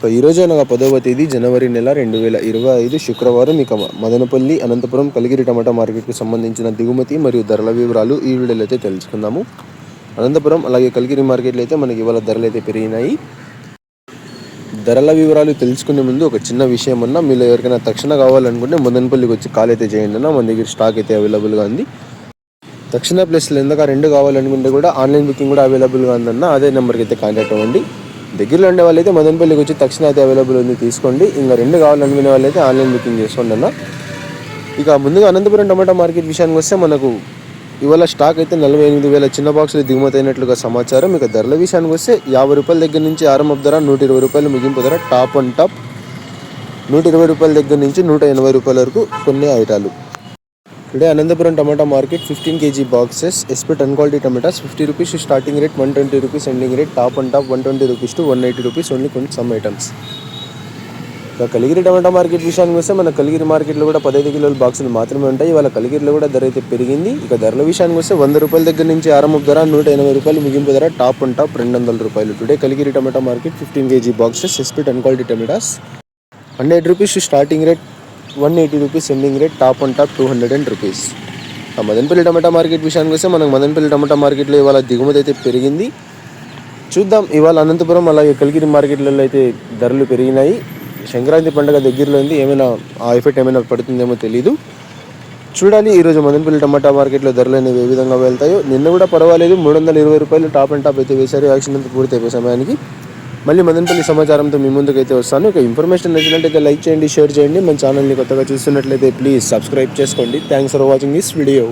ఈరోజు అనగా 10వ తేదీ జనవరి నెల 2025 శుక్రవారం ఇక మదనపల్లి అనంతపురం కలిగిరి టమాటా మార్కెట్కి సంబంధించిన దిగుమతి మరియు ధరల వివరాలు ఈ వీడియోలో అయితే తెలుసుకుందాము. అనంతపురం అలాగే కలిగిరి మార్కెట్లో అయితే మనకి ఇవాళ ధరలు అయితే పెరిగినాయి. ధరల వివరాలు తెలుసుకునే ముందు ఒక చిన్న విషయం అన్నా, మీరు ఎవరికైనా తక్షణ కావాలనుకుంటే మదనపల్లికి వచ్చి కాల్ అయితే చేయండి అన్న. మన దగ్గర స్టాక్ అయితే అవైలబుల్గా ఉంది. తక్షణ ప్లేస్లో ఎందుకు 2 కావాలనుకుంటే కూడా ఆన్లైన్ బుకింగ్ కూడా అవైలబుల్గా ఉందన్న. అదే నెంబర్కి అయితే కాంటాక్ట్ అవ్వండి. దగ్గరలో ఉండే వాళ్ళైతే మదనపల్లికి వచ్చి తక్షణ అయితే అవైలబుల్ ఉంది, తీసుకోండి. ఇంకా 2 కావాలనుకునే వాళ్ళైతే ఆన్లైన్ బుకింగ్ చేసుకోండి అన్న. ఇక ముందుగా అనంతపురం టమాటా మార్కెట్ విషయానికి వస్తే మనకు ఇవాళ స్టాక్ అయితే 48,000 చిన్న బాక్సులు దిగుమతి అయినట్లుగా సమాచారం. ఇక ధరల విషయానికి వస్తే 50 రూపాయల దగ్గర నుంచి ఆరంభ ధర, 120 రూపాయలు ముగింపు ధర. టాప్ అండ్ టాప్ 120 రూపాయల దగ్గర నుంచి 180 రూపాయల వరకు కొన్ని ఐటాలు. Today Anantapuram tomato market 15 kg boxes SP 10 quality tomatoes 50 rupees starting rate, 120 rupees ending rate. Top and top 120 rupees to 180 rupees only కొన్ని సమ్ ఐటమ్స్. ఇక కలిగిరి టమాటా మార్కెట్ విషయానికి వస్తే మన కలిగిరి మార్కెట్లో కూడా 15 కిలోల బాక్సులు మాత్రమే ఉంటాయి. వాళ్ళ కలిగిరిలో కూడా ధర అయితే పెరిగింది. ఇక ధరల విషయానికి వస్తే 100 రూపాయల దగ్గర నుంచి ఆరంభ ధర, 180 రూపాయలు ముగింపు ధర. టాప్ అండ్ టాప్ 200 రూపాయలు. Today Kaligiri tomato market 15 kg boxes SP 10 quality tomatoes 100 rupees starting rate, 180 rupees ending rate. Top and top 210 rupees. Madanapalle tomato market విషయానికి వస్తే మనకు మదనపల్లి టమాటా మార్కెట్లో ఇవాళ దిగుమతి అయితే పెరిగింది. చూద్దాం ఇవాళ అనంతపురం అలాగే కలిగిరి మార్కెట్లలో అయితే ధరలు పెరిగినాయి. సంక్రాంతి పండుగ దగ్గరలో ఉంది, ఏమైనా ఆ ఎఫెక్ట్ ఏమైనా పడుతుందేమో తెలీదు, చూడాలి. ఈరోజు మదనపల్లి టమాటా మార్కెట్లో ధరలు అనేవి ఏ విధంగా వెళ్తాయో. నిన్న కూడా పర్వాలేదు, 320 రూపాయలు టాప్ అండ్ టాప్ అయితే వేశారు. యాక్షన్ అంతా పూర్తి అయిపోయే సమయానికి మళ్ళీ మదనపల్లి సమాచారంతో మీ ముందుకైతే వస్తాను. ఇక ఇన్ఫర్మేషన్ నచ్చినట్లయితే లైక్ చేయండి, షేర్ చేయండి. మన ఛానల్ని కొత్తగా చూస్తున్నట్లయితే ప్లీజ్ సబ్స్క్రైబ్ చేసుకోండి. Thanks for watching this video.